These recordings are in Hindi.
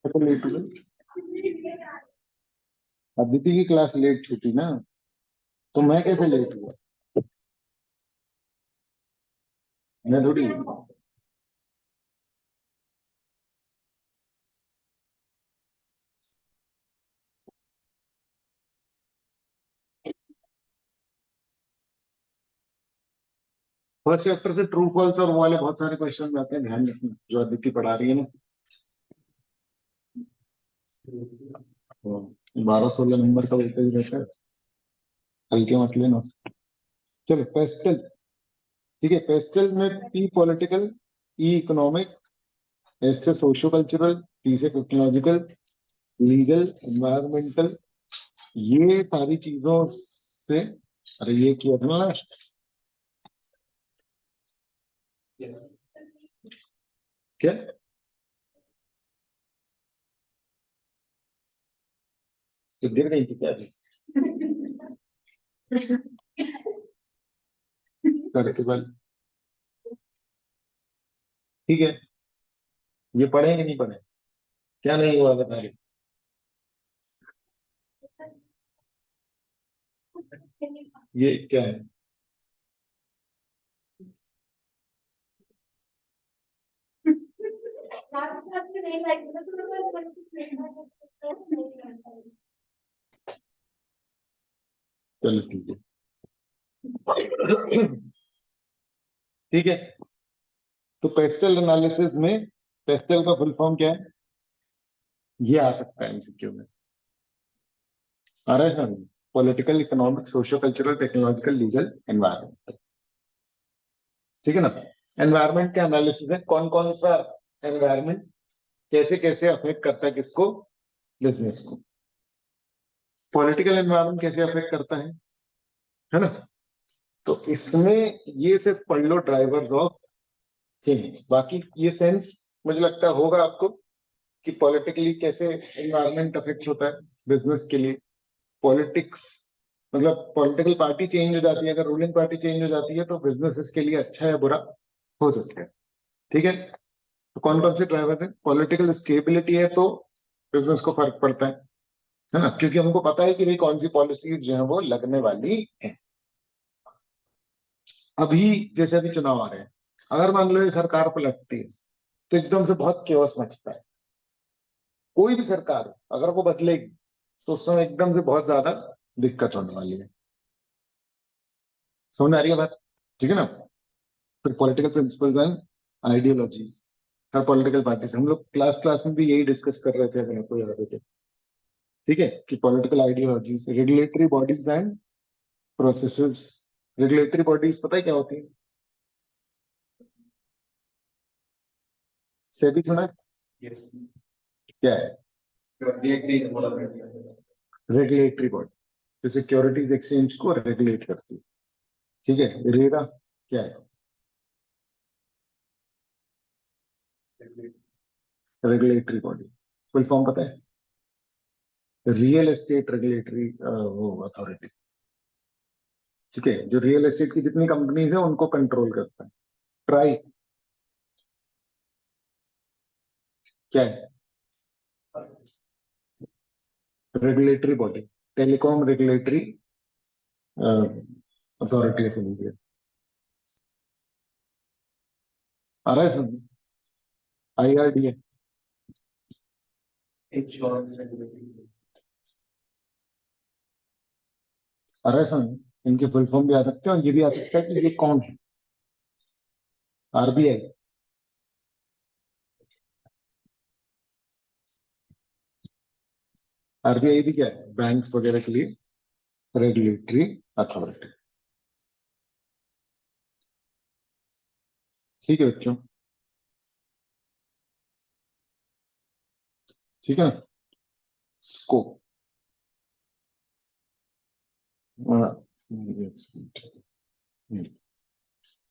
तो लेट हो गई। अदिति की क्लास लेट छूटी ना, तो मैं कैसे लेट हुआ? मैं थोड़ी। फर्स्ट चैप्टर से ट्रू फॉल्स और वो वाले बहुत सारे क्वेश्चन आते हैं, ध्यान रखना जो अदिति पढ़ा रही है ना। 12-16 नंबर का वेटेज रहता है, हल्के मत लेना उसको। चलो पेस्टल। ठीक है, पेस्टल में पी पॉलिटिकल, ई इकोनॉमिक, एस से सोशो कल्चरल, टी से टेक्नोलॉजिकल, लीगल, एनवायरमेंटल, ये सारी चीजों से। अरे ये किया था ना लास्ट। क्या? तो गिर गई थी क्या अभी? करके बल। ठीक है, ये पढ़े कि नहीं पढ़े? क्या नहीं हुआ बता रही? ये क्या है? चलो ठीक है। ठीक है, तो पेस्टल एनालिसिस में पेस्टल का फुल फॉर्म क्या है? ये आ सकता है एमसीक्यू में। आ रहा है sir? Political, economic, socio cultural, technological, legal, environment. ठीक है ना? एनवायरमेंट का एनालिसिस है, कौन कौन सा एनवायरमेंट कैसे कैसे अफेक्ट करता है किसको? बिजनेस को। पॉलिटिकल एनवायरमेंट कैसे अफेक्ट करता है ना? तो इसमें ये सिर्फ पढ़ लो, ड्राइवर्स ऑफ चेंज। बाकी ये सेंस मुझे लगता होगा आपको कि पॉलिटिकली कैसे एनवायरमेंट अफेक्ट होता है बिजनेस के लिए। पॉलिटिक्स मतलब पॉलिटिकल पार्टी चेंज हो जाती है, अगर रूलिंग पार्टी चेंज हो जाती है तो बिजनेस के लिए अच्छा या बुरा हो सकता है। ठीक है, तो कौन कौन से ड्राइवर है? पॉलिटिकल स्टेबिलिटी है तो बिजनेस को फर्क पड़ता है ना, क्योंकि हमको पता है कि भाई कौन सी पॉलिसीज जो है वो लगने वाली है। अभी जैसे अभी चुनाव आ रहे हैं, अगर मान लो ये सरकार पलटती है तो एकदम से बहुत केओस मचता है। कोई भी सरकार अगर वो बदलेगी तो उस समय एकदम से बहुत ज्यादा दिक्कत होने वाली है। समझ आ रही है बात? ठीक है ना? फिर political principles and ideologies, her political party से हम लोग क्लास क्लास में भी यही डिस्कस कर रहे थे, अगर आपको याद है तो। ठीक है, कि political ideologies, regulatory bodies and processes. Regulatory bodies पता है क्या होती है? सेबी सुना है? क्या है? रेगुलेटरी बॉडी जो सिक्योरिटीज एक्सचेंज को रेगुलेट करती है। ठीक है, रेरा क्या है? रेगुलेटरी बॉडी फुल फॉर्म पता है? रियल एस्टेट रेगुलेटरी वो अथॉरिटी। ठीक है, जो रियल एस्टेट की जितनी कंपनीज है उनको कंट्रोल करता है। ट्राई क्या है? Regulatory body, telecom regulatory authority of India. आ रहा है समझ? आईआरडीए। आ रहा है समझ? इनके फुल फॉर्म भी आ सकते हैं और ये भी आ सकता है कि ये कौन है। आरबीआई। आरबीआई भी क्या है? बैंक्स वगैरह के लिए रेगुलेटरी अथॉरिटी। ठीक है बच्चों, ठीक है ना? स्कोप।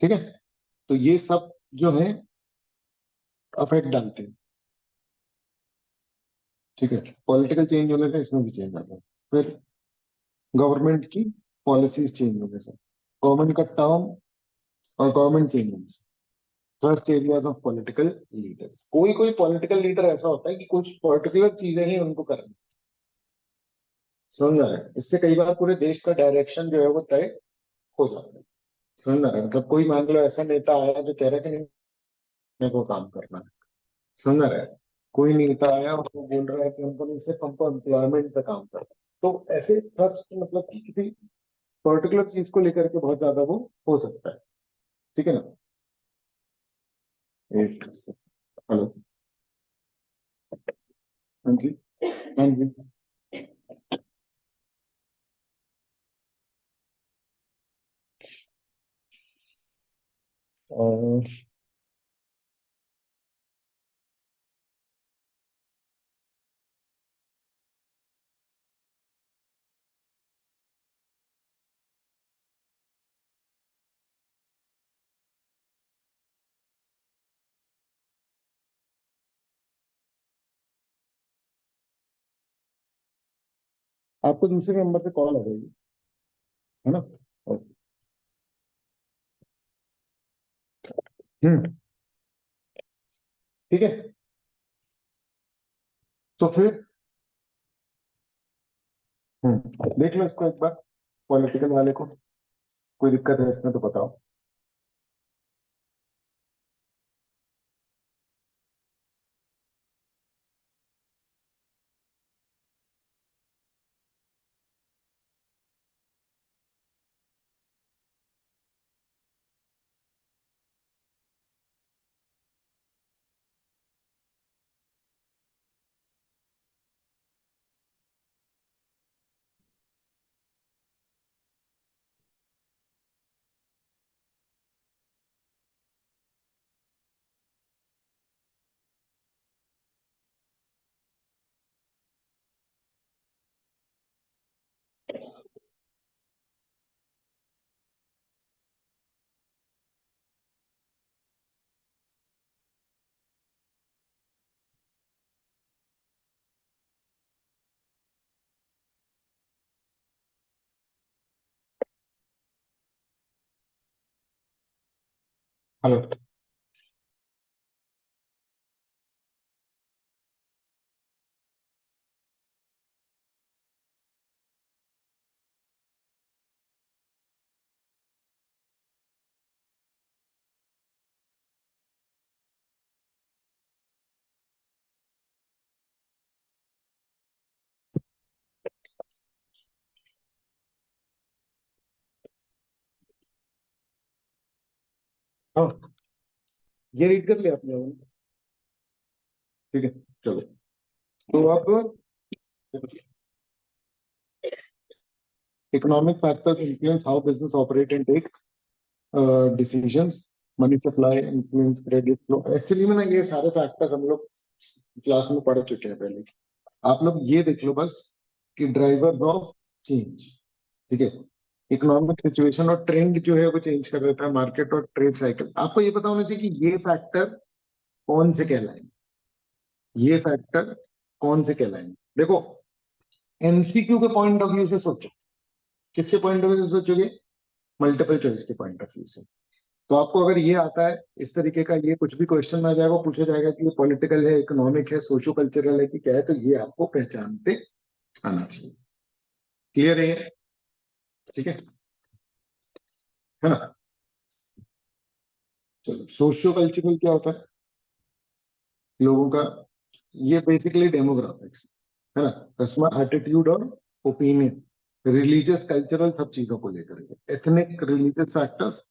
ठीक है, तो ये सब जो है अफेक्ट डालते हैं। ठीक है, पॉलिटिकल चेंज होने से इसमें भी चेंज आता है। फिर गवर्नमेंट की पॉलिसीज चेंज होने से, गवर्नमेंट का टर्म और गवर्नमेंट चेंज होने से। Trust areas of political leaders, कोई कोई पॉलिटिकल लीडर ऐसा होता है कि कुछ पर्टिकुलर चीजें ही उनको करनी, समझ रहे हैं, इससे कई बार पूरे देश का डायरेक्शन जो है वो तय हो जाता है। समझ रहे हैं, मतलब कोई मान लो ऐसा नेता आया जो कह रहा है कि नहीं मेरे को काम करना है, समझ रहे हैं, कोई नेता आया और वो बोल रहा है कि हमको एम्प्लॉयमेंट पे काम करना है। तो ऐसे ट्रस्ट मतलब कि किसी पर्टिकुलर चीज को लेकर के बहुत ज्यादा वो हो सकता है। ठीक है ना। एक हेलो। हाँ जी। हाँ जी। और आपको दूसरे नंबर से कॉल आ जाएगी, है ना। ओके। हम्म। ठीक है। तो फिर देख लो इसको एक बार, पॉलिटिकल वाले को कोई दिक्कत है इसमें तो बताओ। हेलो। हाँ, ये रीड कर लिया आपने। ठीक है। चलो। तो अब economic factors influence how business operate and take decisions, money supply influence credit flow. Actually में ना ये सारे फैक्टर्स हम लोग क्लास में पढ़ चुके हैं पहले। आप लोग ये देख लो बस कि ड्राइवर्स ऑफ चेंज, ठीक है, इकोनॉमिक सिचुएशन और ट्रेंड जो है वो चेंज कर देता है, मार्केट और ट्रेड साइकिल। आपको ये पता होना चाहिए कि ये फैक्टर कौन से कहलाएंगे, ये फैक्टर कौन से कहलाएंगे। देखो, एमसीक्यू के पॉइंट ऑफ व्यू से सोचो, किससे पॉइंट ऑफ व्यू से सोचोगे, मल्टीपल चॉइस के पॉइंट ऑफ व्यू से। तो आपको अगर ये आता है इस तरीके का, ये कुछ भी क्वेश्चन में आ जाएगा, पूछा जाएगा कि ये पॉलिटिकल है, इकोनॉमिक है, सोशो कल्चरल है कि क्या है, तो ये आपको पहचानते आना चाहिए। क्लियर है ये? ठीक है ना। चलो, सोशियो कल्चरल क्या होता है, लोगों का, ये बेसिकली डेमोग्राफिक्स है ना, कस्टमर एटीट्यूड और ओपिनियन, रिलीजियस कल्चरल सब चीजों को लेकर के, एथनिक रिलीजियस फैक्टर्स,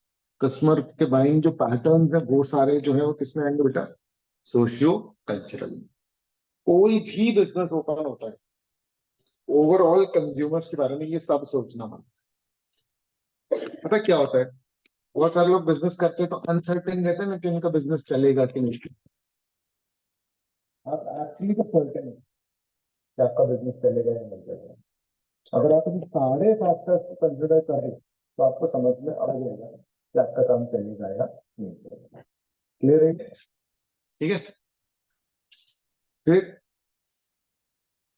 कस्टमर के बाइंग जो पैटर्न्स है वो सारे जो है वो किसमें आएंगे बेटा, सोशियो कल्चरल। कोई भी बिजनेस ओपन होता है, ओवरऑल कंज्यूमर्स के बारे में ये सब सोचना पड़ता है। पता है क्या होता है, बहुत सारे लोग बिजनेस करते हैं तो अनसर्टेन रहते हैं ना कि उनका बिजनेस चलेगा कि नहीं। आप एक्चुअली तो सर्टेन है कि आपका बिजनेस चलेगा या नहीं चलेगा। अगर आप इन सारे फैक्टर्स को कंसिडर करें तो आपको समझ में आ जाएगा कि आपका काम चलेगा या नहीं चलेगा। क्लियर है? ठीक है। फिर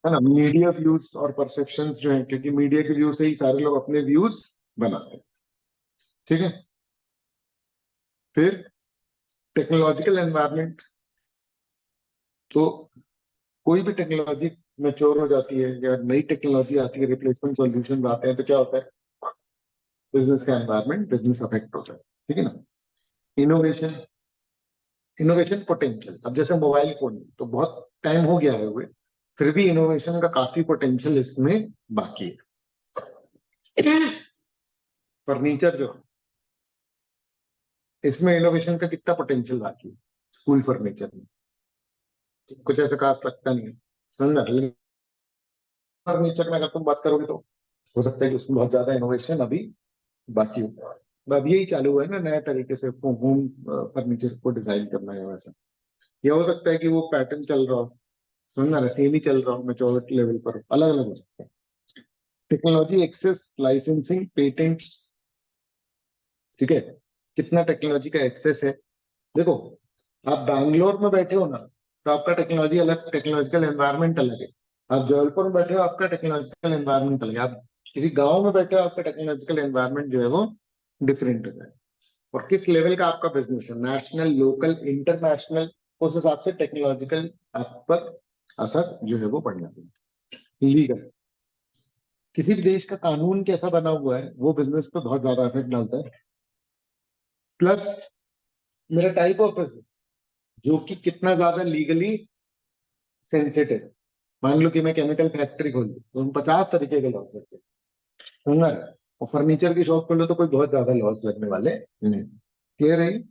है ना, मीडिया व्यूज और परसेप्शन जो है, क्योंकि मीडिया के व्यू से ही सारे लोग अपने व्यूज बनाते हैं। ठीक है। फिर टेक्नोलॉजिकल एनवायरनमेंट, तो कोई भी टेक्नोलॉजी मैच्योर हो जाती है या नई टेक्नोलॉजी आती है, रिप्लेसमेंट सॉल्यूशन आते हैं, तो क्या होता है, बिजनेस का एनवायरनमेंट, बिजनेस अफेक्ट होता है, ठीक है ना। इनोवेशन, इनोवेशन पोटेंशियल, अब जैसे मोबाइल फोन तो बहुत टाइम हो गया है हुए, फिर भी इनोवेशन का काफी पोटेंशियल इसमें बाकी है। फर्नीचर जो, इसमें इनोवेशन का कितना पोटेंशियल बाकी है, स्कूल फर्नीचर में कुछ ऐसा खास लगता नहीं है, समझ रहे। फर्नीचर में अगर तुम बात करोगे तो हो सकता है कि उसमें बहुत ज्यादा इनोवेशन अभी बाकी हो। अब यही चालू हुआ है ना नया तरीके से होम फर्नीचर को डिजाइन करना है वैसा, या हो सकता है कि वो पैटर्न चल रहा हो, समझ रहा है, सेम ही चल रहा हो, मेच्योरिटी लेवल पर अलग अलग हो सकता है। टेक्नोलॉजी एक्सेस, लाइसेंसिंग, पेटेंट्स, ठीक है, कितना टेक्नोलॉजी का एक्सेस है। देखो, आप बैंगलोर में बैठे हो ना, तो आपका टेक्नोलॉजी अलग, टेक्नोलॉजिकल एनवायरनमेंट अलग है। आप जबलपुर में बैठे हो, आपका टेक्नोलॉजिकल एनवायरनमेंट अलग है। आप किसी गांव में बैठे हो, आपका टेक्नोलॉजिकल एनवायरनमेंट जो है वो डिफरेंट हो जाए। और किस लेवल का आपका बिजनेस है, नेशनल, लोकल, इंटरनेशनल, उस हिसाब से टेक्नोलॉजिकल आप पर असर जो है वो पड़ना चाहिए। लीगल, किसी भी देश का कानून कैसा बना हुआ है वो बिजनेस पे बहुत ज्यादा इफेक्ट डालता है। प्लस मेरा टाइप ऑफ बिजनेस, जो कि कितना ज्यादा लीगली सेंसिटिव। मान लो कि मैं केमिकल फैक्ट्री खोल दूं तो 50 तरीके के लॉस लगते हैं, समझ रहे हो? और फर्नीचर की शॉप खोलो तो कोई बहुत ज्यादा लॉस लगने वाले नहीं। क्लियर है ये?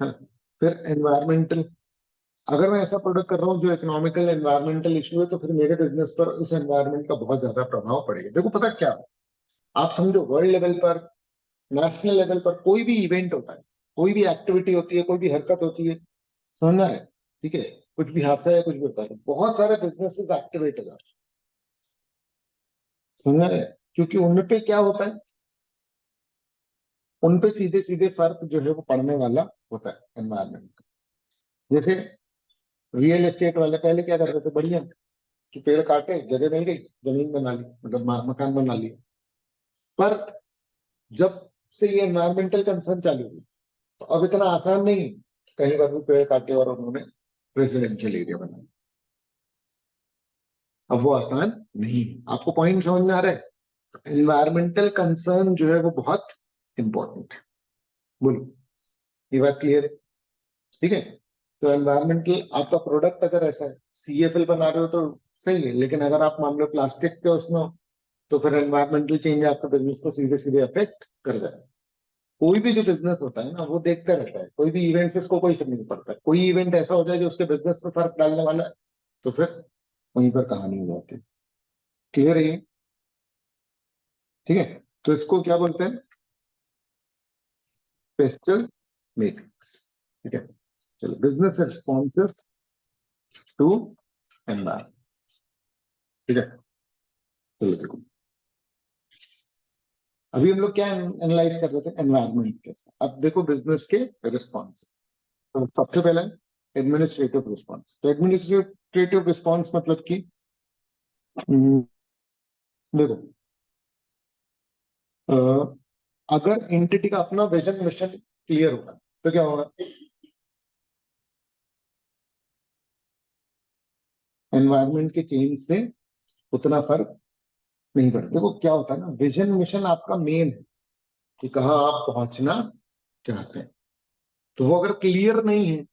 हाँ। फिर एनवायरमेंटल, अगर मैं ऐसा प्रोडक्ट कर रहा हूँ जो इकोनॉमिकल एनवायरमेंटल इशू है, तो फिर मेरे बिजनेस पर उस एनवायरमेंट का बहुत ज्यादा प्रभाव पड़ेगा। देखो पता क्या, आप समझो वर्ल्ड लेवल पर, नेशनल लेवल पर कोई भी इवेंट होता है, कोई भी एक्टिविटी होती है, कोई भी हरकत होती है, समझना है, ठीक है, कुछ भी हादसा या कुछ भी होता है तो बहुत सारे बिजनेसेस एक्टिवेट हो जाते हैं, समझ रहे हैं? क्योंकि उनपे क्या होता है, उनपे सीधे सीधे फर्क जो है वो पड़ने वाला होता है एनवायरमेंट का। जैसे रियल एस्टेट वाले पहले क्या करते थे, बढ़िया कि पेड़ काटे, जगह मिल गई, जमीन बना ली, मतलब मकान बना लिया। पर जब से ये एनवायरमेंटल कंसर्न चालू हुई, तो अब इतना आसान नहीं है कि कहीं पर भी पेड़ काटे और उन्होंने रेजिडेंशियल एरिया बनाया। अब वो आसान नहीं है। आपको पॉइंट समझ में आ रहा है? एनवायरमेंटल कंसर्न जो है वो बहुत इंपॉर्टेंट है। बोलो, ये बात क्लियर है? ठीक है। तो एनवायरमेंटल, आपका प्रोडक्ट अगर ऐसा है, सीएफएल बना रहे हो तो सही है, लेकिन अगर आप मान लो प्लास्टिक के उसमें हो, तो फिर एनवायरमेंटल चेंज आपका बिजनेस को सीधे सीधे अफेक्ट कर जाएगा। कोई भी जो बिजनेस होता है ना, वो देखता रहता है, कोई भी इवेंट से उसको कोई फर्क नहीं पड़ता। कोई इवेंट ऐसा हो जाए जो उसके बिजनेस में फर्क डालने वाला है, तो फिर वहीं पर कहानी हो जाती है। क्लियर है ये? ठीक है। तो इसको क्या बोलते हैं, पेस्टल मैट्रिक्स। ठीक है। चलो, बिजनेस रिस्पॉन्सेस टू एनवायरमेंट। ठीक है। चलो देखो, अभी हम लोग क्या एनालाइज कर रहे थे, एनवायरमेंट कैसा। अब देखो बिजनेस के रिस्पॉन्स, तो सबसे पहले एडमिनिस्ट्रेटिव रिस्पॉन्स। तो एडमिनिस्ट्रेटिव रिस्पॉन्स मतलब कि हम्म, देखो, अ, अगर एंटिटी का अपना विजन मिशन क्लियर होगा तो क्या होगा, एनवायरमेंट के चेंज से उतना फर्क नहीं पड़ता। देखो क्या होता है ना, विजन मिशन आपका मेन है कि कहाँ आप पहुंचना चाहते हैं। तो वो अगर क्लियर नहीं है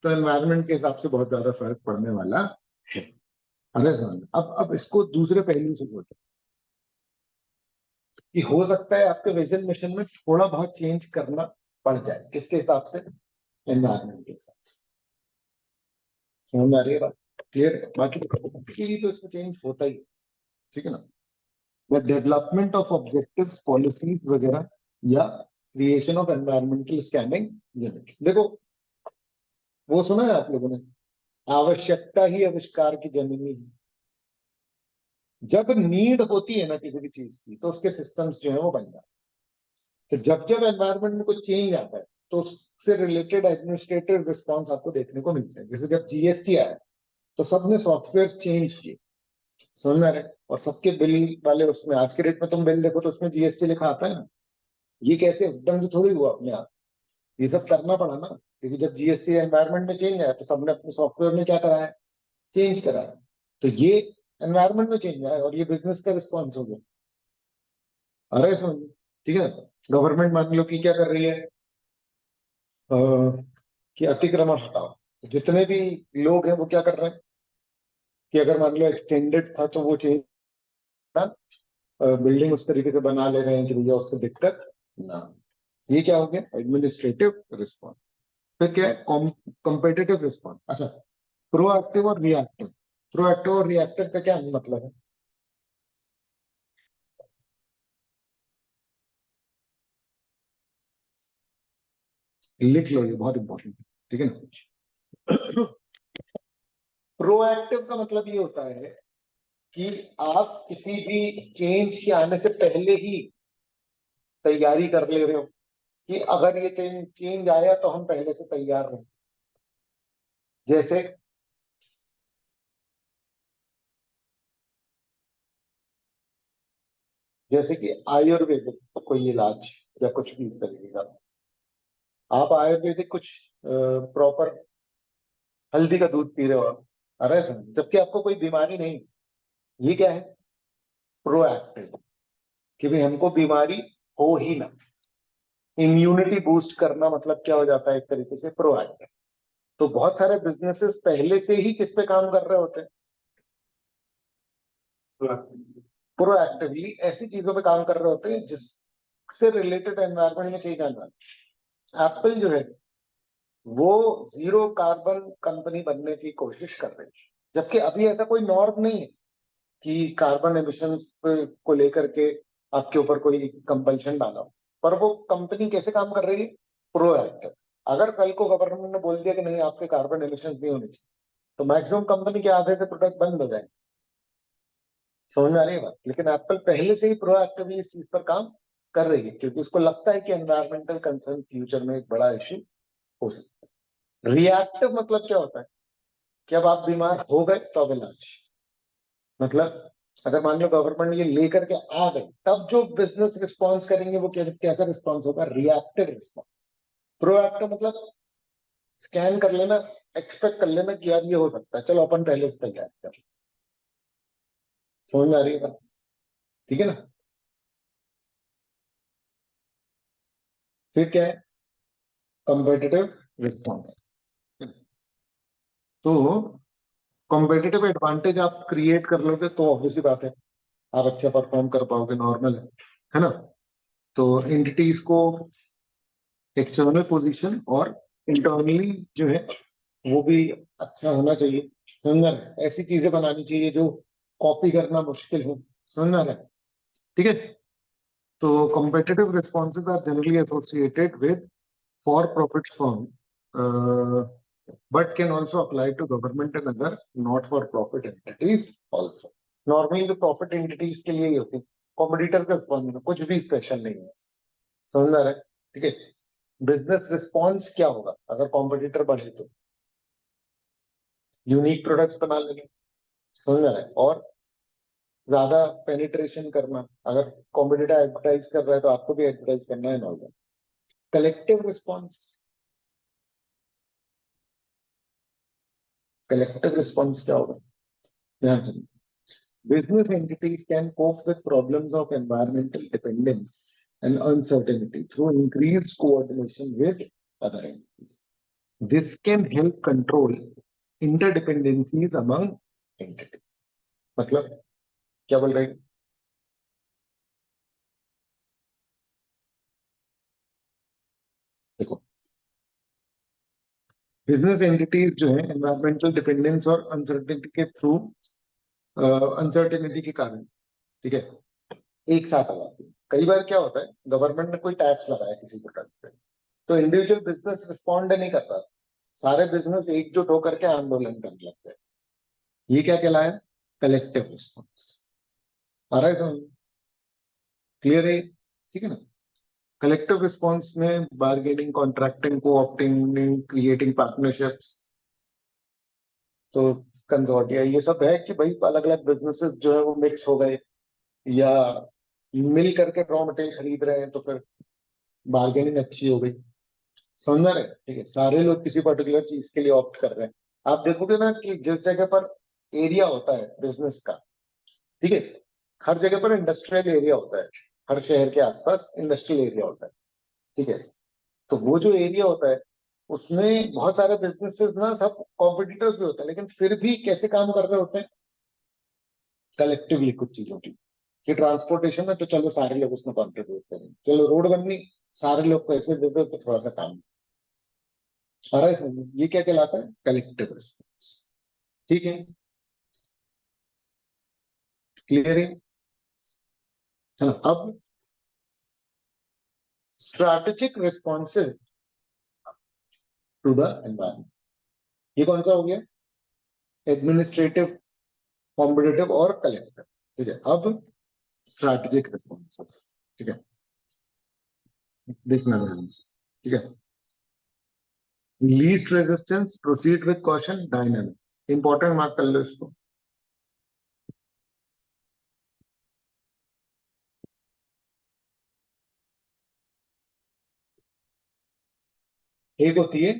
तो एनवायरमेंट के हिसाब से बहुत ज्यादा फर्क पड़ने वाला है। अरे समझ, अब इसको दूसरे पहलू से बोलते हैं कि हो सकता है आपके विजन मिशन में थोड़ा बहुत चेंज करना पड़ जाए, किसके हिसाब से, एनवायरमेंट के हिसाब से। समझ में आ रही है बात? क्लियर है? बाकी तो इसमें चेंज होता ही है, ठीक है ना। The development of objectives, policies वगैरह, या creation of environmental scanning units. देखो, वो सुना है आप लोगों ने, आवश्यकता ही आविष्कार की जननी है। जब नीड होती है ना किसी भी चीज की, तो उसके सिस्टम्स जो है वो बन जाते हैं। तो जब जब एनवायरनमेंट में कोई चेंज आता है, तो उससे रिलेटेड एडमिनिस्ट्रेटिव रिस्पॉन्स आपको देखने को मिलते हैं। जैसे जब जीएसटी आया, तो सबने सॉफ्टवेयर चेंज किए, समझ में आ रहा है? और सबके बिल वाले, उसमें आज के डेट में तुम बिल देखो तो उसमें जीएसटी लिखा आता है ना। ये कैसे एकदम से थोड़ी हुआ अपने आप, ये सब करना पड़ा ना, क्योंकि जब जीएसटी एनवायरनमेंट में चेंज आया तो सबने अपने सॉफ्टवेयर में क्या करा है, चेंज करा है। तो ये एनवायरनमेंट में चेंज आया और ये बिजनेस का रिस्पॉन्स हो गया। अरे समझ, ठीक है। गवर्नमेंट मान लो कि क्या कर रही है, अ, कि अतिक्रमण हटाओ। जितने भी लोग हैं वो क्या कर रहे हैं कि अगर मान लो एक्सटेंडेड था तो वो चेंज, बिल्डिंग उस तरीके से बना ले रहे हैं कि भैया उससे दिक्कत ना हो। ये क्या हो गया, एडमिनिस्ट्रेटिव रिस्पॉन्स। फिर क्या है, कॉम्पिटिटिव रिस्पॉन्स। अच्छा, प्रोएक्टिव और रिएक्टिव। प्रोएक्टिव और रिएक्टिव का क्या मतलब है, लिख लो, ये बहुत इंपॉर्टेंट है, ठीक है ना। प्रोएक्टिव का मतलब ये होता है कि आप किसी भी चेंज के आने से पहले ही तैयारी कर ले रहे हो, कि अगर ये चेंज चेंज आया तो हम पहले से तैयार रहे। जैसे जैसे कि आयुर्वेदिक कोई इलाज या कुछ भी इस तरीके का, आप आयुर्वेदिक कुछ प्रॉपर हल्दी का दूध पी रहे हो आप, अरे सुन, जबकि आपको कोई बीमारी नहीं। ये क्या है, प्रोएक्टिव, कि भाई हमको बीमारी हो ही ना। इम्यूनिटी बूस्ट करना मतलब क्या हो जाता है, एक तरीके से प्रोएक्टिव। तो बहुत सारे बिजनेसेस पहले से ही किस पे काम कर रहे होते हैं, प्रोएक्टिवली ऐसी चीजों पे काम कर रहे होते हैं जिससे रिलेटेड एनवायरनमेंट में चेंज आना है। एप्पल जो है वो जीरो कार्बन कंपनी बनने की कोशिश कर रही है, जबकि अभी ऐसा कोई नॉर्म नहीं है कि कार्बन एमिशंस को लेकर के आपके ऊपर कोई कंपल्शन डाला हो। पर वो कंपनी कैसे काम कर रही है, प्रोएक्टिव। अगर कल को गवर्नमेंट ने बोल दिया कि नहीं आपके कार्बन एमिशन नहीं होने चाहिए, तो मैक्सिमम कंपनी के आधे से प्रोडक्ट बंद हो जाए। समझ में आ रही है बात, लेकिन एप्पल पहले से ही प्रोएक्टिवली इस चीज पर काम कर रही है, क्योंकि उसको लगता है कि एनवायरमेंटल कंसर्न फ्यूचर में एक बड़ा इश्यू हो सकता है। रिएक्टिव मतलब क्या होता है कि अब आप बीमार हो गए तो अब इलाज, मतलब अगर मान लो गवर्नमेंट ये लेकर के आ गई, तब जो बिजनेस रिस्पॉन्स करेंगे वो कैसा रिस्पॉन्स होगा, रिएक्टिव रिस्पॉन्स। प्रोएक्टिव मतलब स्कैन कर लेना, एक्सपेक्ट कर लेना कि यार ये हो सकता है, चलो अपन पहले से तैयार कर लें। समझ में आ रही है बात, ठीक है ना। फिर क्या है, कॉम्पिटिटिव रिस्पॉन्स। तो कॉम्पिटिटिव एडवांटेज आप क्रिएट कर लोगे तो ऑब्वियसली बात है आप अच्छा परफॉर्म कर पाओगे, नॉर्मल है ना। तो एंटिटीज को एक्सटर्नल पोजीशन और इंटरनली जो है वो भी अच्छा होना चाहिए। समझ, ऐसी चीजें बनानी चाहिए जो कॉपी करना मुश्किल हो। समझ रहे, ठीक है। तो competitive responses are generally associated with for-profit firm, but can also apply to government and other not-for-profit entities also. Normally the profit entities के लिए ही होती है, कॉम्पिटिटर का फर्म में कुछ भी स्पेशल नहीं है। समझ आ रहा है, ठीक है। बिजनेस रिस्पॉन्स क्या होगा अगर कॉम्पिटिटर बढ़े तो, यूनिक प्रोडक्ट्स बना लेंगे। समझ आ रहा है, और ज्यादा पेनिट्रेशन करना, अगर कॉम्पिटिटर एडवर्टाइज कर रहा है तो आपको भी एडवर्टाइज करना है ना। कलेक्टिव रिस्पॉन्स, कलेक्टिव रिस्पॉन्स क्या होगा, ध्यान सुनिए। Business entities can cope with problems of environmental dependence and uncertainty through increased coordination with other entities. This can help control interdependencies among entities. मतलब क्या बोल रहे हैं, देखो, बिजनेस एंटिटीज जो है एनवायरमेंटल डिपेंडेंस और अनसर्टेनिटी के थ्रू, अनसर्टेनिटी के कारण, ठीक है, एक साथ आ जाती है। कई बार क्या होता है, गवर्नमेंट ने कोई टैक्स लगाया किसी प्रोडक्ट पे, तो इंडिविजुअल बिजनेस रिस्पॉन्ड नहीं कर रहा, सारे बिजनेस एकजुट होकर के आंदोलन करने लगते हैं। ये क्या कहलाया, कलेक्टिव रिस्पॉन्स। आ रहा है समझ, क्लियर है, ठीक है ना। कलेक्टिव रिस्पॉन्स में बार्गेनिंग, कॉन्ट्रैक्टिंग, को ऑप्टिंग, क्रिएटिंग पार्टनरशिप्स, तो कंसोर्टिया, ये सब है कि भाई अलग अलग बिजनेसेस जो है वो मिक्स हो गए या मिल करके रॉ मटेरियल खरीद रहे हैं, तो फिर बार्गेनिंग अच्छी हो गई। समझ रहे हैं? ठीक है, सारे लोग किसी पर्टिकुलर चीज के लिए ऑप्ट कर रहे हैं। आप देखोगे ना कि जिस जगह पर एरिया होता है बिजनेस का, ठीक है, हर जगह पर इंडस्ट्रियल एरिया होता है, हर शहर के आसपास इंडस्ट्रियल एरिया होता है, ठीक है। तो वो जो एरिया होता है उसमें बहुत सारे बिजनेसेस ना, सब कॉम्पिटिटर्स भी होते हैं, लेकिन फिर भी कैसे काम कर रहे होते हैं, कलेक्टिवली कुछ चीजों की। कि ट्रांसपोर्टेशन में तो चलो सारे लोग उसमें कॉन्ट्रीब्यूट करें, चलो रोड बननी, सारे लोग पैसे दे दो तो थोड़ा सा काम आ रहा है समझ। ये क्या कहलाता है, कलेक्टिव रिस्पॉन्स। ठीक है, क्लियर है? हाँ, अब strategic responses to the environment, ये कौन सा हो गया, एडमिनिस्ट्रेटिव, कॉम्पिटेटिव और कलेक्टिव। ठीक है, अब स्ट्रैटेजिक रिस्पॉन्सेज, ठीक है, देखना ध्यान से। ठीक है, least resistance, proceed with caution, dynamic. Important mark कर लो इसको। एक होती है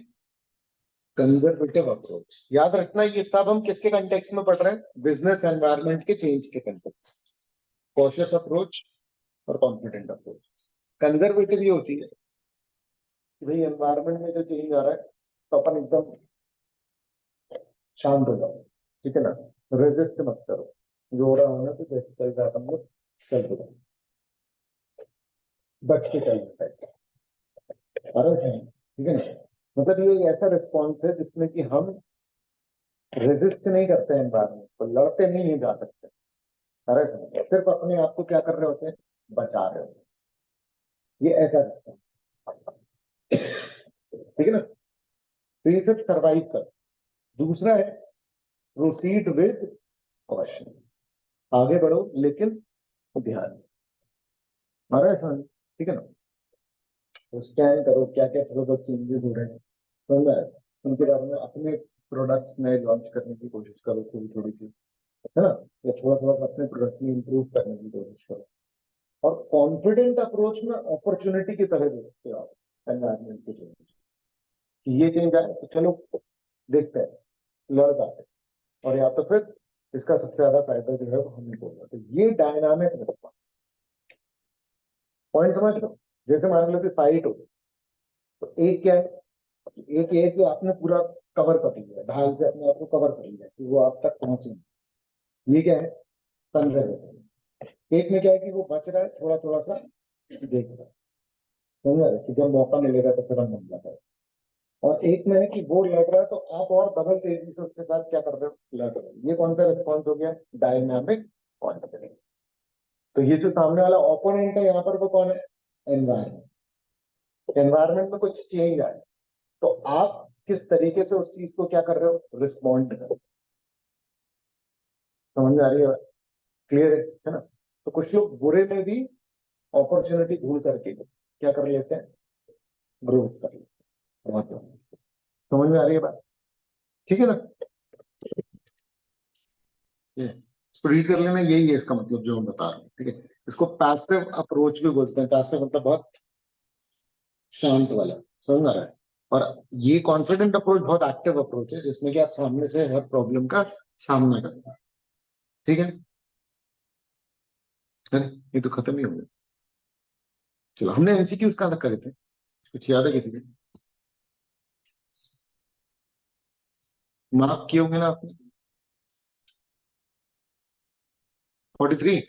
कंजर्वेटिव अप्रोच, याद रखना ये सब हम किसके कंटेक्स्ट में पढ़ रहे हैं, बिजनेस एनवायरनमेंट के चेंज के कंटेक्स्ट। कॉशियस अप्रोच और कॉन्फिडेंट अप्रोच। कंजर्वेटिव ये होती है कि भाई एनवायरनमेंट में जो चेंज आ रहा है तो अपन एकदम शांत हो जाओ, ठीक है ना, रेजिस्ट मत करो, जो हो रहा होना तो जैसे चल रहा है अपन लोग चलते रहो, बच के चलना है। अरे ठीक है ना, मतलब ये एक ऐसा रिस्पॉन्स है जिसमें कि हम रेजिस्ट नहीं करते हैं एनवायरनमेंट को, लड़ते नहीं है जा सकते। अरे सिर्फ अपने आप को क्या कर रहे होते हैं, बचा रहे होते हैं। ये ऐसा रिस्पॉन्स, ठीक है ना। तो ये सिर्फ सर्वाइव कर। दूसरा है प्रोसीड विद कॉशन, आगे बढ़ो लेकिन ध्यान से। हमारा ऐसा नहीं, ठीक है ना। तो स्कैन करो क्या क्या प्रोडक्ट चेंजेस हो रहे हैं, समझ रहा है, उनके बारे में अपने प्रोडक्ट्स नए लॉन्च करने की कोशिश करो, थोड़ी थोड़ी सी, है ना, या थोड़ा थोड़ा सा अपने प्रोडक्ट में इंप्रूव करने की कोशिश करो। और कॉन्फिडेंट अप्रोच में अपॉर्चुनिटी की तरह देखते हो आप एनवायरमेंट के चेंज, कि ये चेंज आए तो चलो देखते हैं, लड़ जाते हैं, और या तो फिर इसका सबसे ज्यादा फायदा जो है वो हमें होगा। तो ये डायनामिक रिस्पॉन्स, पॉइंट समझ लो। जैसे मान लो कि फाइट हो, तो एक क्या है, एक एक जो आपने पूरा कवर कर लिया, ढाल से अपने आप को कवर कर लिया कि वो आप तक पहुंचे, ये क्या है, कंजर्वेटिव। एक में क्या है कि वो बच रहा है, थोड़ा थोड़ा सा देख रहा है, समझ रहे, कि जब मौका मिलेगा तो फिर हम हमला करें। और एक में है कि वो लड़ रहा है तो आप और डबल तेजी से उसके साथ क्या कर रहे हो, लड़ रहे हो। ये कौन सा रिस्पॉन्स हो गया, डायनामिक कॉन्फिडेंस। तो ये जो सामने वाला ओपोनेंट है यहाँ पर वो कौन है, एनवायरमेंट। एनवायरमेंट में कुछ चेंज आए तो आप किस तरीके से उस चीज को क्या कर रहे हो, रिस्पॉन्ड कर रहे हो। समझ में आ रही है, क्लियर है ना। तो कुछ लोग बुरे में भी अपॉर्चुनिटी ढूंढ करके क्या कर लेते हैं, ग्रोथ कर लेते हैं। समझ में आ रही है बात, ठीक है ना। ये इसको रीड कर लेना, यही है इसका मतलब जो हम बता रहे हैं, ठीक है। इसको पैसिव अप्रोच भी बोलते हैं, पैसिव मतलब बहुत शांत वाला, समझ आ रहा है। और ये कॉन्फिडेंट अप्रोच बहुत एक्टिव अप्रोच है, जिसमें कि आप सामने से हर प्रॉब्लम का सामना करते हैं, ठीक है। है ना? ये तो खत्म ही हो गया। चलो, हमने एमसीक्यूज कहाँ तक करे थे, कुछ याद है किसी के, मार्क किए होंगे ना आपने, 43।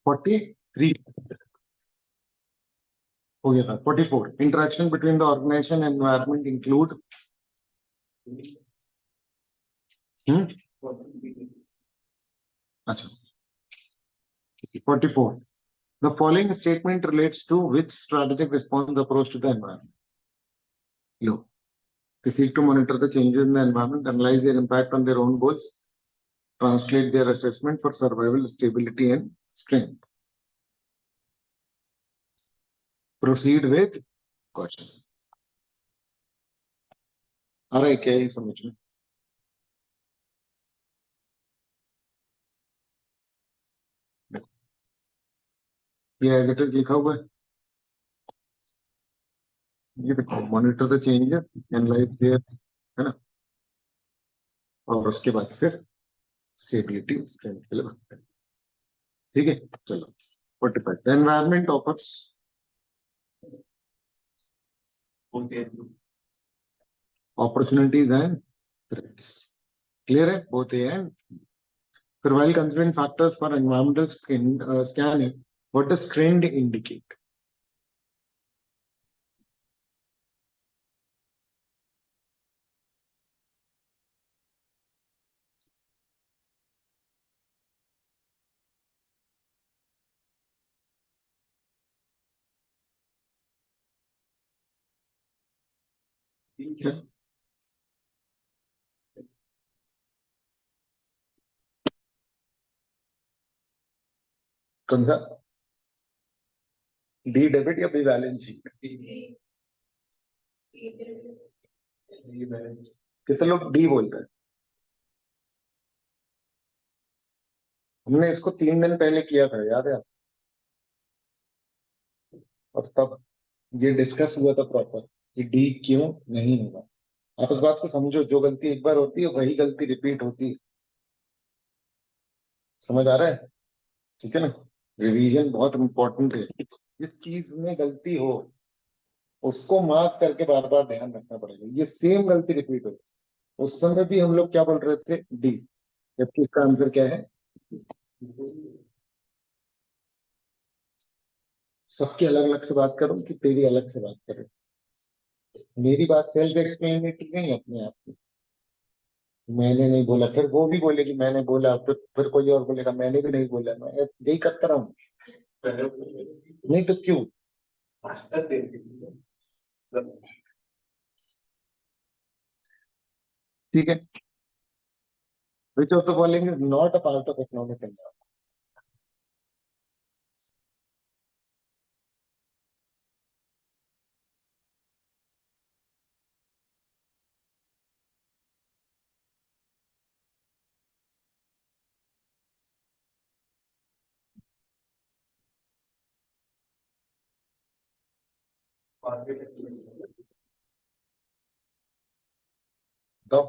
43 हो गया था। 44, interaction between the organization and environment include. अच्छा, 44, the following statement relates to which strategic response approach to the environment? Look, they seek to monitor the changes in the environment, analyze their impact on their own goals, translate their assessment for survival, stability, and strength. Proceed with caution. आ रहा है क्या ये समझ में? ये एज इट इज लिखा हुआ है, ये देखो, monitor the changes, analyze their, है ना, और उसके बाद फिर स्टेबिलिटी स्ट्रेंथ के लिए बनता है। ठीक है, चलो 45, the environment offers opportunities and threats. Clear है, both A and फिर while considering factors for environmental scanning, what does trend indicate? ठीक है, कौन सा? डी डेबिट या बी बैलेंस शीट? कितने लोग डी बोल रहे हैं? हमने इसको 3 दिन पहले किया था, याद है? और तब ये डिस्कस हुआ था प्रॉपर कि डी क्यों नहीं होगा। आप इस बात को समझो, जो गलती एक बार होती है वही गलती रिपीट होती है। समझ आ रहा है? ठीक है ना? रिवीजन बहुत इंपॉर्टेंट है। जिस चीज में गलती हो उसको मार्क करके बार बार ध्यान रखना पड़ेगा, ये सेम गलती रिपीट हो। उस समय भी हम लोग क्या बोल रहे थे? डी, जबकि इसका आंसर क्या है? सबकी अलग अलग से बात करूं कि तेरी अलग से बात करूं? मेरी बात सेल्फ एक्सप्लेनेटरी नहीं है अपने आप की। मैंने नहीं बोला, फिर वो भी बोलेगी मैंने बोला, फिर कोई और बोलेगा मैंने भी नहीं बोला। मैं यही करता रहा हूँ। नहीं तो क्यों? ठीक है, which of the following is not a part of economic environment? तो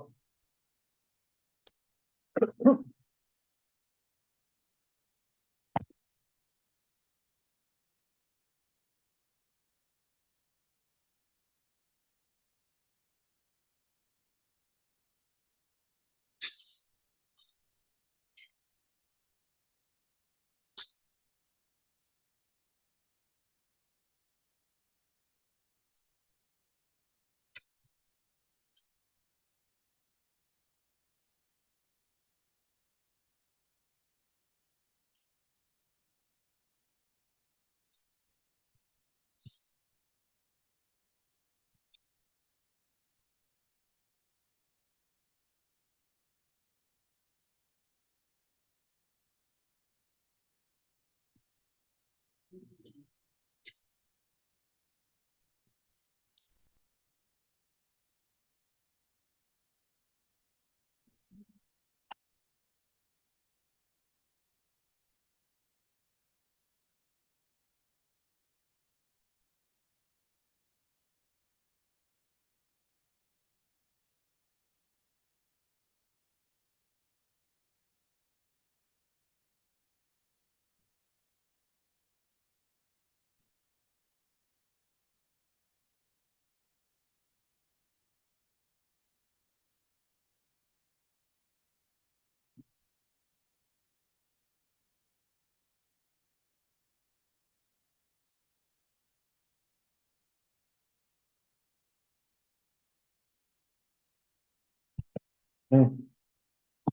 हाँ,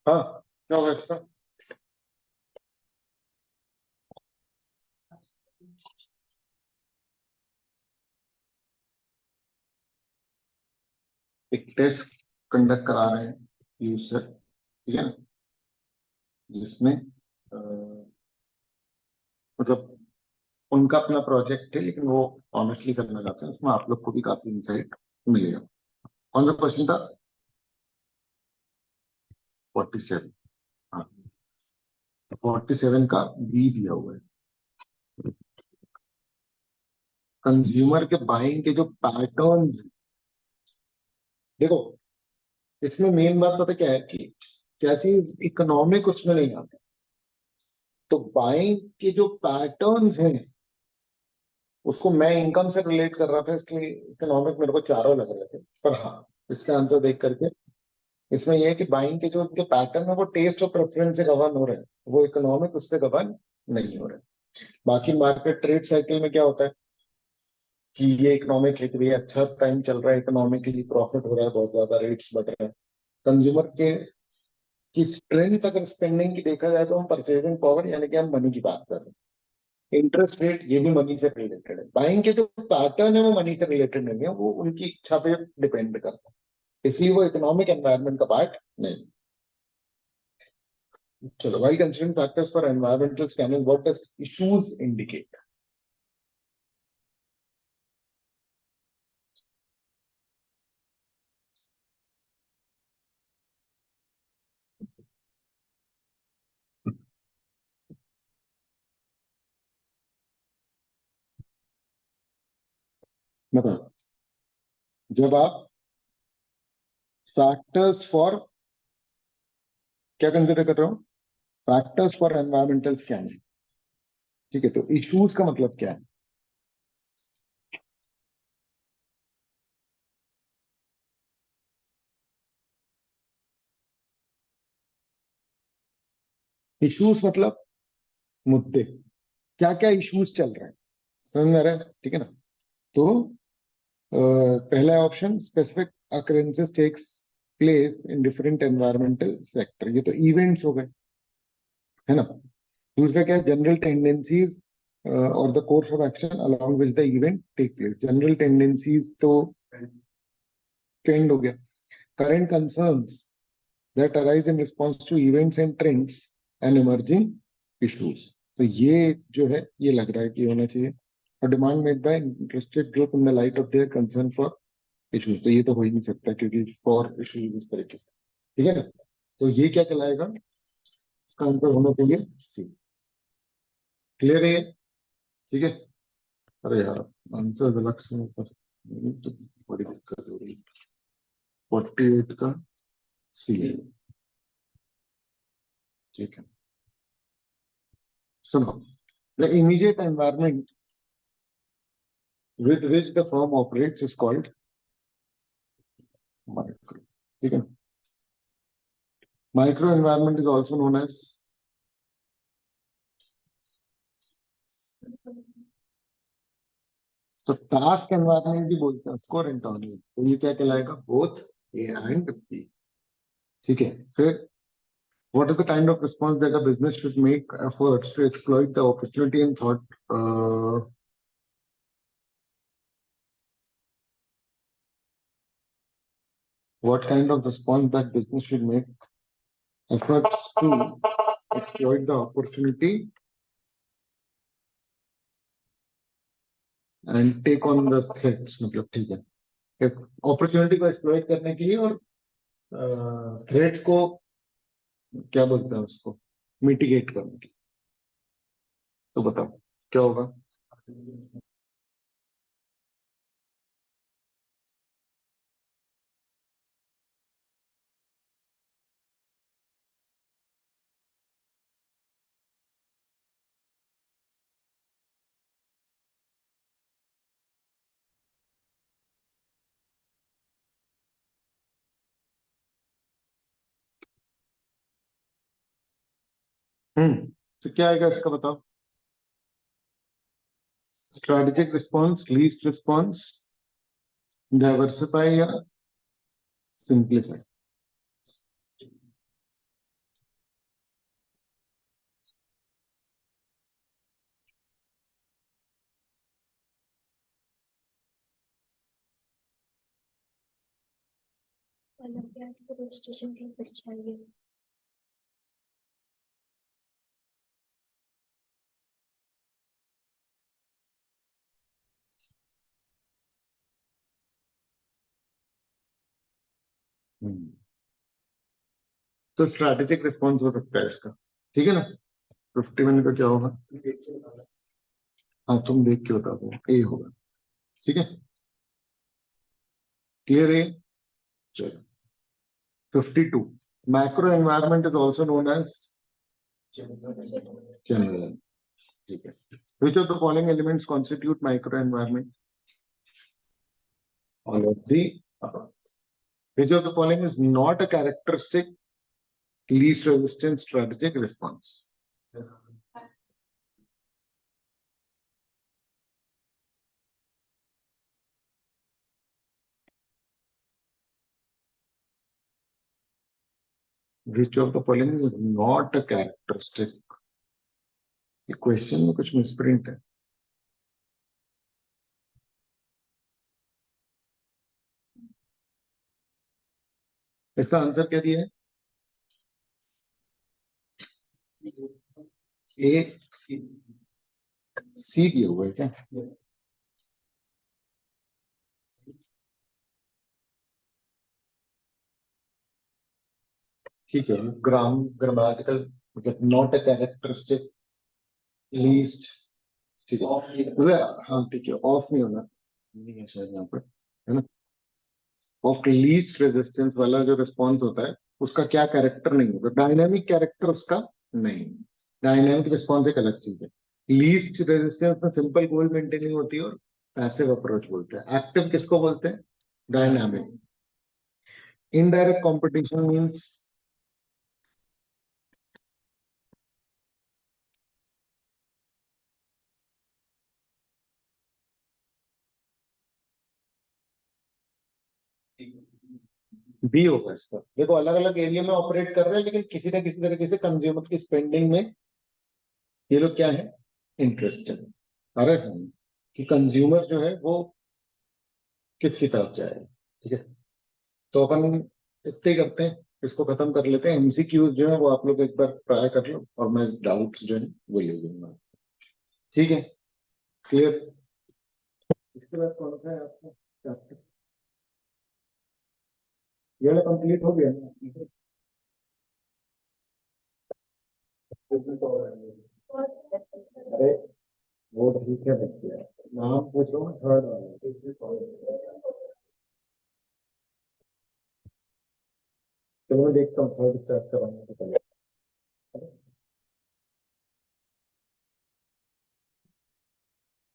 क्या होगा इसका? एक टेस्ट कंडक्ट करा रहे हैं यूजर, ठीक है ना, जिसमें मतलब उनका अपना प्रोजेक्ट है, लेकिन वो ऑनेस्टली करना चाहते हैं, उसमें आप लोग को भी काफी इंसाइट मिलेगा। कौन सा क्वेश्चन था? 47। हाँ, 47 का बी दिया हुआ है। कंज्यूमर के बाइंग के जो पैटर्न्स, देखो इसमें मेन बात पता क्या है कि क्या चीज इकोनॉमिक उसमें नहीं आता। तो बाइंग के जो पैटर्न्स हैं उसको मैं इनकम से रिलेट कर रहा था, इसलिए इकोनॉमिक मेरे को चारों लग रहे थे। पर हाँ, इसका आंसर देख करके इसमें यह है कि बाइंग के जो उनके पैटर्न है वो टेस्ट और प्रेफरेंस से गवर्न हो रहे हैं, वो इकोनॉमिक उससे गवर्न नहीं हो रहे। बाकी मार्केट ट्रेड साइकिल में क्या होता है कि ये इकोनॉमिक है कि भैया अच्छा टाइम चल रहा है, इकोनॉमिकली प्रॉफिट हो रहा है, बहुत ज्यादा रेट्स बढ़ रहे हैं। कंज्यूमर के की स्ट्रेंथ अगर स्पेंडिंग की देखा जाए तो हम परचेजिंग पावर यानी कि हम मनी की बात कर रहे हैं। इंटरेस्ट रेट ये भी मनी से रिलेटेड है। बाइंग के जो पैटर्न है वो मनी से रिलेटेड नहीं है, वो उनकी इच्छा पे डिपेंड करता है, इसलिए वो इकोनॉमिक एनवायरनमेंट का पार्ट नहीं। चलो, while considering factors for environmental scanning, what does issues indicate? मतलब जब आप फैक्टर्स फॉर क्या कंसिडर कर रहे हो? फैक्टर्स फॉर एनवायरमेंटल स्कैनिंग, ठीक है, तो इश्यूज का मतलब क्या है? इश्यूज मतलब मुद्दे, क्या क्या इश्यूज चल रहे हैं, समझ में आ रहा है? ठीक है ना। तो पहला option, specific occurrences takes place in different environmental sector, ये तो इवेंट्स हो गए, है ना। दूसरा क्या है, जनरल टेंडेंसीज और the course of action along which the event take place. General tendencies तो ट्रेंड हो गया। Current concerns that arise in response to events and trends and emerging issues, तो ये जो है ये लग रहा है कि होना चाहिए। और demand made by interested group in the light of their concern for issues, तो ये तो हो ही नहीं सकता क्योंकि फॉर इश्यूज इस तरीके से, ठीक है ना। तो ये क्या कहलाएगा? इसका आंसर होना चाहिए सी। क्लियर है ये? ठीक है। अरे यार, आंसर अलग से मेरे पास, ये तो बड़ी दिक्कत हो रही है। 48 का सी है, ठीक है। सुनो, the immediate environment with which the firm operates is called micro, ठीक है। Micro environment is also known as, तो टास्क एनवायरनमेंट भी बोलते हैं उसको, और इंटरनल, तो ये क्या कहलाएगा? बोथ ए एंड बी, ठीक है। फिर what is the kind of response that a business should make efforts to exploit the opportunity and thought, what kind of response that business should make efforts to exploit the opportunity and take on the threats, मतलब ठीक है, एक अपॉर्चुनिटी को एक्सप्लॉइट करने के लिए और थ्रेट्स को क्या बोलते हैं उसको, मिटिगेट करने के लिए। तो बताओ क्या होगा? तो क्या आएगा इसका बताओ? Strategic response, least response, diversify या सिंप्लीफाई? ओलंपियाड की रजिस्ट्रेशन फी परीक्षा है। तो स्ट्रैटेजिक रिस्पॉन्स हो सकता है इसका, ठीक है ना। 51 का क्या होगा? हाँ तुम देख के बता दो, ए होगा, ठीक है। क्लियर है? चलो 52, macro environment is also known as general, ठीक है। Which of the following elements constitute microenvironment? All of the above. Which of the following is not a characteristic least resistance strategic response? Which of the following is not a characteristic? ये क्वेश्चन में कुछ मिसप्रिंट है। इसका आंसर क्या दिया है? ए सी दिया हुआ है क्या? ठीक है, ग्रामेटिकल मतलब नॉट अ कैरेक्टरिस्टिक लीस्ट, ठीक है मतलब हाँ ठीक है, ऑफ नहीं होना, नहीं है शायद यहाँ पर, है ना। ऑफ लीस्ट रेजिस्टेंस वाला जो रिस्पॉन्स होता है उसका क्या कैरेक्टर नहीं होगा, डायनेमिक कैरेक्टर उसका नहीं। डायनेमिक रिस्पॉन्स एक अलग चीज है। लीस्ट रेजिस्टेंस में सिंपल गोल मेंटेनिंग होती है और पैसिव अप्रोच बोलते हैं। एक्टिव किसको बोलते हैं? Dynamic. Indirect competition means B होगा इसका। देखो अलग अलग एरिया में ऑपरेट कर रहे हैं लेकिन किसी ना किसी तरीके से कंज्यूमर की स्पेंडिंग में ये लोग क्या है, इंटरेस्टेड है। अरे समझ कि कंज्यूमर जो है वो किसकी तरफ जाएगा, ठीक है। तो अपन इतने ही करते हैं, इसको खत्म कर लेते हैं। एमसीक्यूज जो है वो आप लोग एक बार ट्राई कर लो और मैं डाउट्स जो है वो ले लूंगा, ठीक है। क्लियर? इसके बाद कौन सा है आपका चैप्टर? ये वाला कंप्लीट हो गया ना? अरे वो ठीक है बच्चे, नाम पूछो थर्ड वाला। चलो मैं देखता हूँ थर्ड स्टार्ट करवाने से पहले।